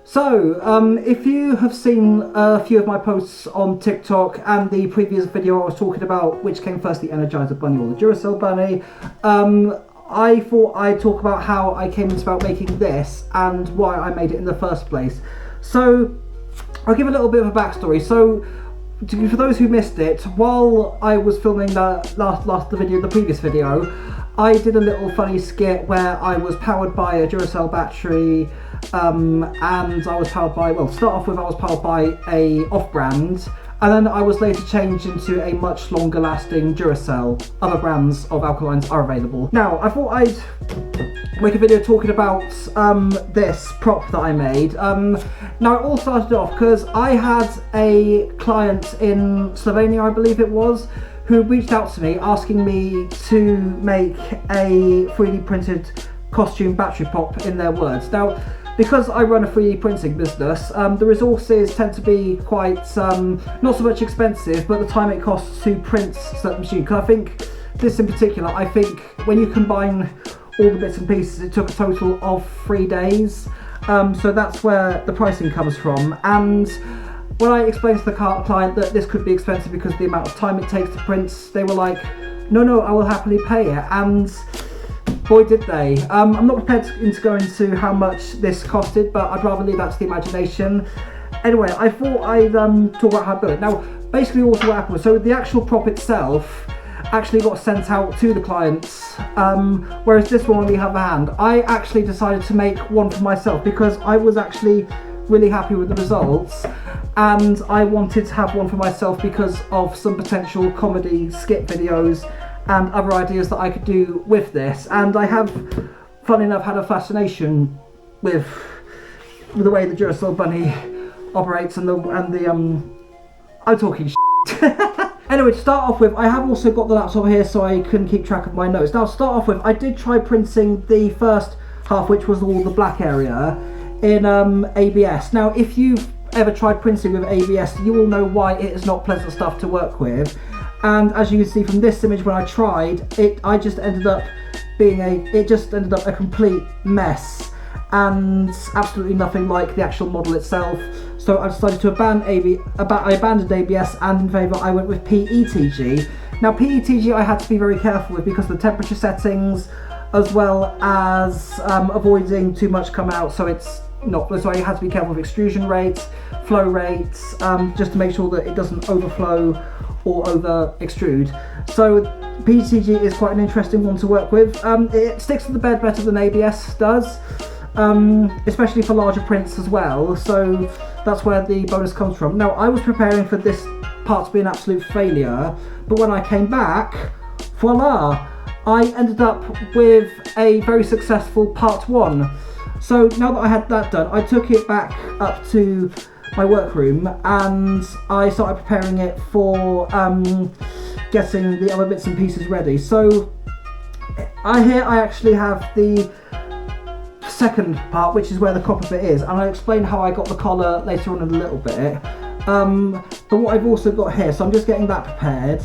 So, if you have seen a few of my posts on TikTok and the previous video I was talking about which came first, the Energizer Bunny or the Duracell Bunny, I thought I'd talk about how I came about making this and why I made it in the first place. So, I'll give a little bit of a backstory. So, for those who missed it, while I was filming the previous video, I did a little funny skit where I was powered by a Duracell battery, and I was powered by, well, to start off with, I was powered by a off-brand, and then I was later changed into a much longer lasting Duracell. Other brands of alkalines are available. Now, I thought I'd make a video talking about this prop that I made. Now, it all started off because I had a client in Slovenia, I believe it was, who reached out to me asking me to make a 3D printed costume battery pop in their words. Now, because I run a 3D printing business, the resources tend to be quite, not so much expensive, but the time it costs to print certain machines. Because I think, this in particular, I think when you combine all the bits and pieces, it took a total of 3 days. So that's where the pricing comes from. And when I explained to the client that this could be expensive because of the amount of time it takes to print, they were like, no, I will happily pay it. And boy did they. I'm not prepared to go into how much this costed, but I'd rather leave that to the imagination. Anyway, I thought I'd talk about how I built it. Now, basically also what happened was, so the actual prop itself actually got sent out to the clients, whereas this one on the other hand, I actually decided to make one for myself because I was actually really happy with the results, and I wanted to have one for myself because of some potential comedy skit videos and other ideas that I could do with this. And I have, funnily enough, had a fascination with the way the Duracell Bunny operates and I'm talking shit. Anyway, to start off with, I have also got the laptop here so I can keep track of my notes. Now, to start off with, I did try printing the first half, which was all the black area, in ABS. Now, if you've ever tried printing with ABS, you will know why it is not pleasant stuff to work with. And as you can see from this image, when I tried it, it just ended up a complete mess and absolutely nothing like the actual model itself. So I decided to I abandoned ABS, and in favour I went with PETG. Now, PETG I had to be very careful with because of the temperature settings, as well as avoiding too much come out, so I had to be careful with extrusion rates, flow rates, just to make sure that it doesn't overflow or over extrude. So PETG is quite an interesting one to work with. It sticks to the bed better than ABS does, especially for larger prints as well, so that's where the bonus comes from. Now, I was preparing for this part to be an absolute failure, but when I came back, voila, I ended up with a very successful part 1. So now that I had that done, I took it back up to my workroom and I started preparing it for getting the other bits and pieces ready. So here I actually have the second part, which is where the copper bit is, and I'll explain how I got the collar later on in a little bit. But what I've also got here, so I'm just getting that prepared.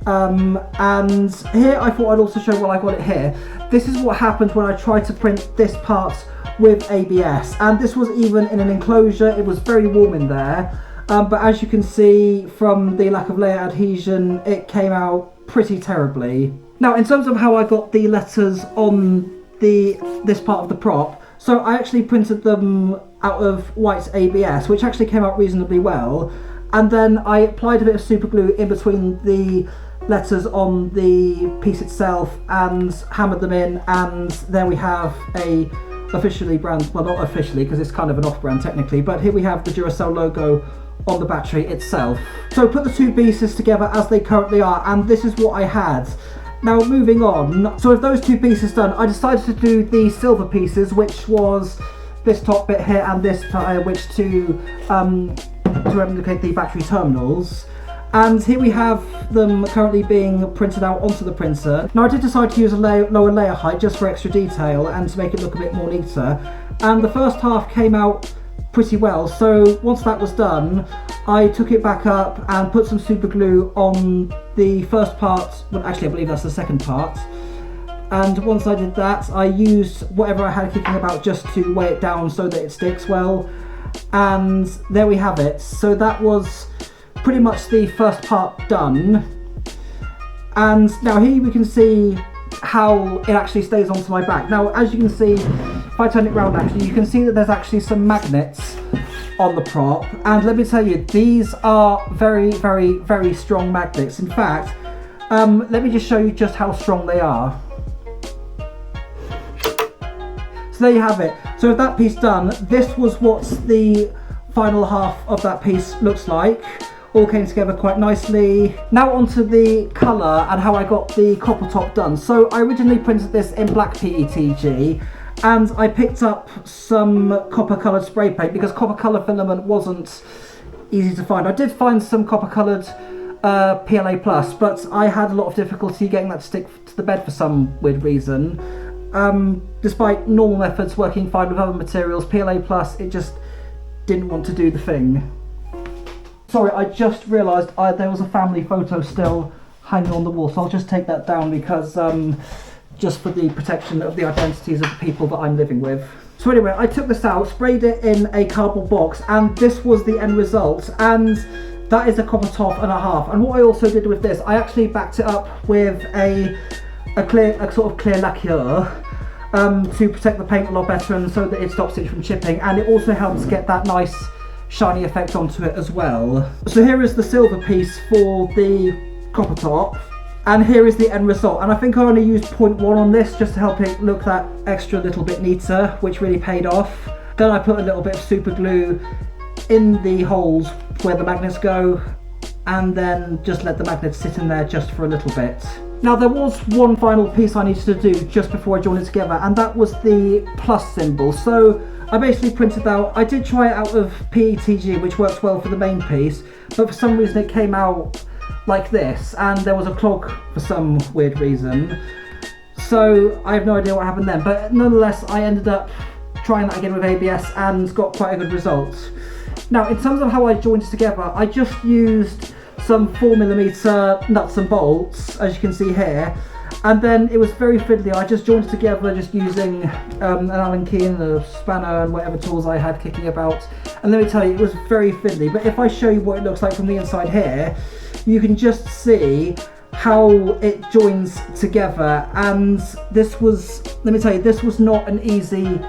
And here I thought I'd also show why I got it here. This is what happened when I tried to print this part with ABS, and this was even in an enclosure. It was very warm in there, but as you can see from the lack of layer adhesion, it came out pretty terribly. Now, in terms of how I got the letters on this part of the prop, so I actually printed them out of white ABS, which actually came out reasonably well, and then I applied a bit of super glue in between the letters on the piece itself and hammered them in, and then we have a officially brand, well, not officially because it's kind of an off-brand technically, but here we have the Duracell logo on the battery itself. So put the two pieces together as they currently are, and this is what I had. Now, moving on, so with those two pieces done, I decided to do the silver pieces, which was this top bit here and this which to replicate the battery terminals. And here we have them currently being printed out onto the printer. Now, I did decide to use a lower layer height just for extra detail and to make it look a bit more neater. And the first half came out pretty well, so once that was done, I took it back up and put some super glue on the first part. Well, actually I believe that's the second part. And once I did that, I used whatever I had kicking about just to weigh it down so that it sticks well. And there we have it. So that was pretty much the first part done. And now here we can see how it actually stays onto my back. Now, as you can see, if I turn it around actually, you can see that there's actually some magnets on the prop. And let me tell you, these are very, very, very strong magnets. In fact, let me just show you just how strong they are. So there you have it. So with that piece done, this was what the final half of that piece looks like. All came together quite nicely. Now onto the colour and how I got the copper top done. So I originally printed this in black PETG, and I picked up some copper coloured spray paint because copper colour filament wasn't easy to find. I did find some copper coloured PLA Plus, but I had a lot of difficulty getting that to stick to the bed for some weird reason. Despite normal methods working fine with other materials, PLA Plus, it just didn't want to do the thing. Sorry, I just realised there was a family photo still hanging on the wall, so I'll just take that down because just for the protection of the identities of the people that I'm living with. So anyway, I took this out, sprayed it in a cardboard box, and this was the end result. And that is a copper top and a half. And what I also did with this, I actually backed it up with a sort of clear lacquer to protect the paint a lot better and so that it stops it from chipping, and it also helps get that nice shiny effect onto it as well. So here is the silver piece for the copper top, and here is the end result. And I think I only used 0.1 on this just to help it look that extra little bit neater, which really paid off. Then I put a little bit of super glue in the holes where the magnets go, and then just let the magnets sit in there just for a little bit. Now there was one final piece I needed to do just before I joined it together, and that was the plus symbol. So I basically printed out, I did try it out of PETG, which works well for the main piece, but for some reason it came out like this, and there was a clog for some weird reason. So I have no idea what happened then, but nonetheless I ended up trying that again with ABS and got quite a good result. Now in terms of how I joined it together, I just used some 4mm nuts and bolts, as you can see here, and then it was very fiddly. I just joined it together just using an Allen key and a spanner and whatever tools I had kicking about, and let me tell you, it was very fiddly. But if I show you what it looks like from the inside here, you can just see how it joins together. And this was, let me tell you, this was not an easy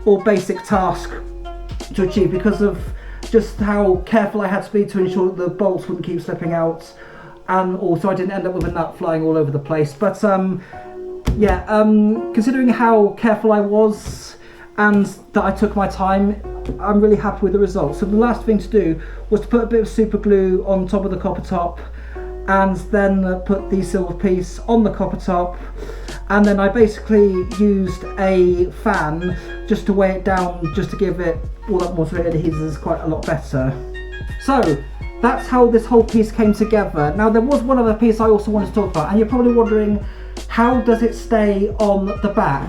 or basic task to achieve because of just how careful I had to be to ensure that the bolts wouldn't keep slipping out, and also I didn't end up with a nut flying all over the place. But yeah, considering how careful I was and that I took my time, I'm really happy with the results. So the last thing to do was to put a bit of super glue on top of the copper top, and then put the silver piece on the copper top, and then I basically used a fan just to weigh it down, just to give it all that more so it adheres quite a lot better. So that's how this whole piece came together. Now there was one other piece I also wanted to talk about, and you're probably wondering, how does it stay on the back?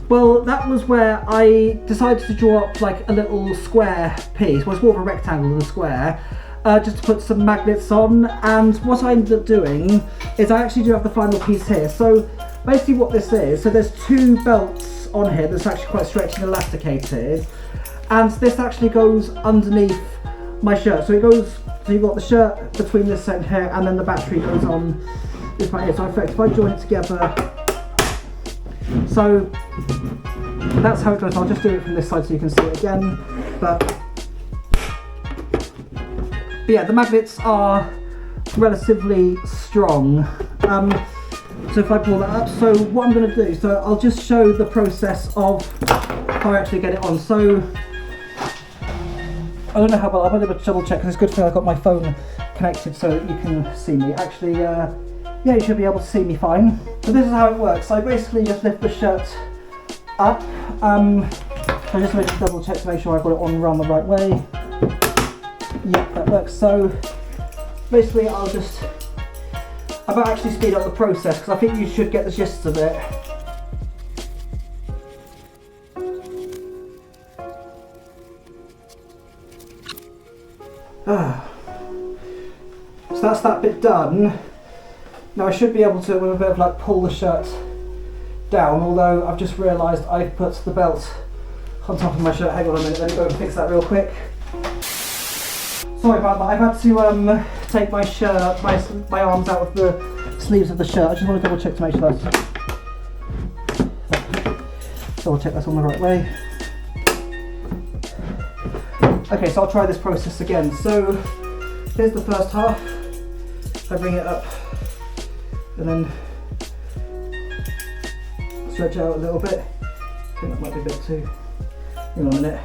Well, that was where I decided to draw up like a little square piece. Well, it's more of a rectangle than a square, just to put some magnets on. And what I ended up doing is I actually do have the final piece here. So basically what this is, so there's two belts on here that's actually quite stretchy and elasticated, and this actually goes underneath my shirt. So it goes, so you've got the shirt between this section here, and then the battery goes on this right here. So in fact, if I join it together, so that's how it goes. I'll just do it from this side so you can see it again. But yeah, the magnets are relatively strong. So if I pull that up, so what I'm going to do, so I'll just show the process of how I actually get it on. So I don't know how well, I'm going to double check because it's good thing I've got my phone connected so that you can see me. Actually, yeah, you should be able to see me fine. So this is how it works. So I basically just lift the shirt up. I just want to double check to make sure I've got it on around the right way. Yep, that works. So basically I might actually speed up the process because I think you should get the gist of it. So that's that bit done. Now I should be able to, with a bit of luck, pull the shirt down, although I've just realised I've put the belt on top of my shirt. Hang on a minute, let me go and fix that real quick. Sorry about that, I've had to take my shirt, my arms out of the sleeves of the shirt. I just want to double check to make sure that's on the right way. Okay, so I'll try this process again. So here's the first half. I bring it up and then stretch out a little bit. I think that might be a bit too. Hang on a minute.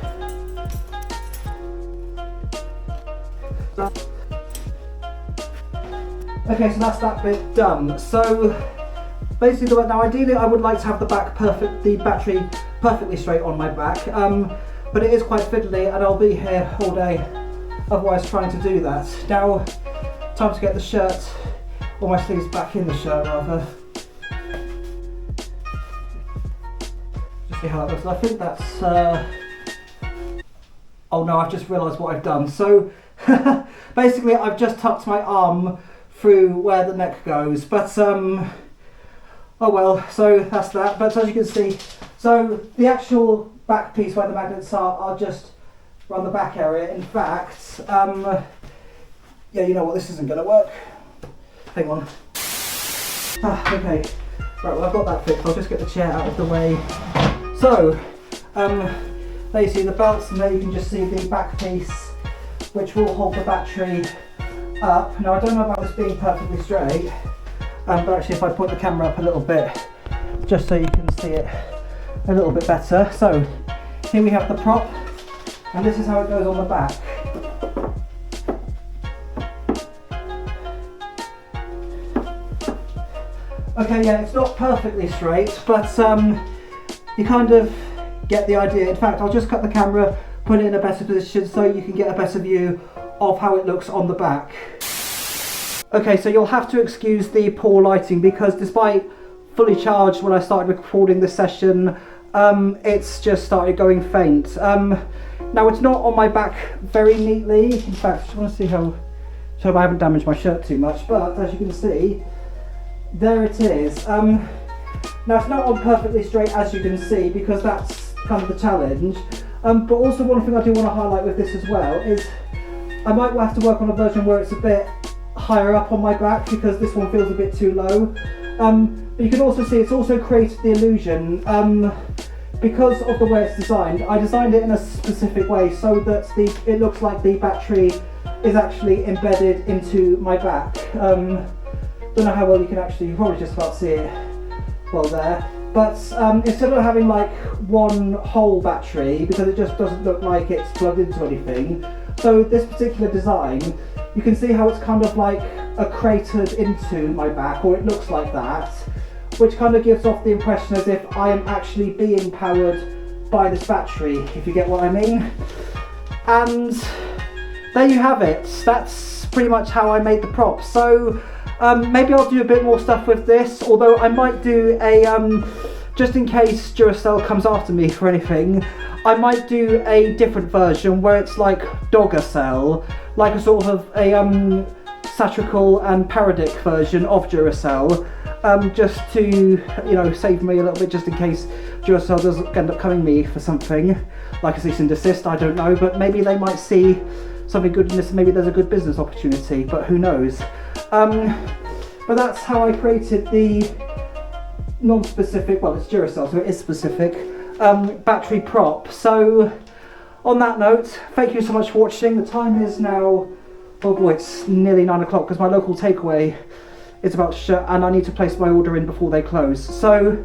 Okay, so that's that bit done. So basically, now ideally I would like to have the battery perfectly straight on my back, but it is quite fiddly and I'll be here all day otherwise trying to do that. Now, time to get the shirt, or my sleeves back in the shirt rather. Just see how that looks. I think that's, oh no, I've just realised what I've done. So basically I've just tucked my arm through where the neck goes, but oh well, so that's that. But as you can see, so the actual back piece where the magnets are just around the back area. In fact, yeah, you know what, this isn't going to work. Hang on. Okay, right, well I've got that fixed. I'll just get the chair out of the way. So, there you see the belts, and there you can just see the back piece, which will hold the battery up. Now I don't know about this being perfectly straight, but actually if I put the camera up a little bit, just so you can see it a little bit better. So here we have the prop, and this is how it goes on the back. Okay, yeah, it's not perfectly straight, but you kind of get the idea. In fact, I'll just cut the camera, put it in a better position so you can get a better view of how it looks on the back. Okay, so you'll have to excuse the poor lighting because despite fully charged when I started recording this session, it's just started going faint. Now it's not on my back very neatly. In fact, I just want to see how, so I haven't damaged my shirt too much, but as you can see, there it is. Now it's not on perfectly straight, as you can see, because that's kind of the challenge. But also one thing I do want to highlight with this as well is I might have to work on a version where it's a bit higher up on my back because this one feels a bit too low. But you can also see it's also created the illusion, because of the way it's designed. I designed it in a specific way so that it looks like the battery is actually embedded into my back. Don't know how well you can actually, probably just about see it well there. But instead of having like one whole battery, because it just doesn't look like it's plugged into anything, so this particular design, you can see how it's kind of like cratered into my back, or it looks like that, which kind of gives off the impression as if I am actually being powered by this battery, if you get what I mean. And there you have it. That's pretty much how I made the prop. So maybe I'll do a bit more stuff with this, although I might do a, just in case Duracell comes after me for anything, I might do a different version where it's like Duracell, like a sort of a satirical and parodic version of Duracell, just to, you know, save me a little bit, just in case Duracell doesn't end up coming me for something, like a cease and desist, I don't know, but maybe they might see something good in this, maybe there's a good business opportunity, but who knows. But that's how I created the non-specific, well it's Duracell so it is specific, battery prop. So on that note, thank you so much for watching. The time is now, oh boy, it's nearly 9 o'clock because my local takeaway is about to shut and I need to place my order in before they close. So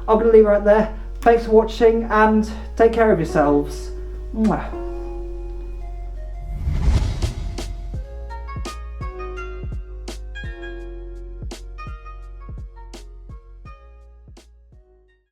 I'm going to leave it right there. Thanks for watching and take care of yourselves. Mwah.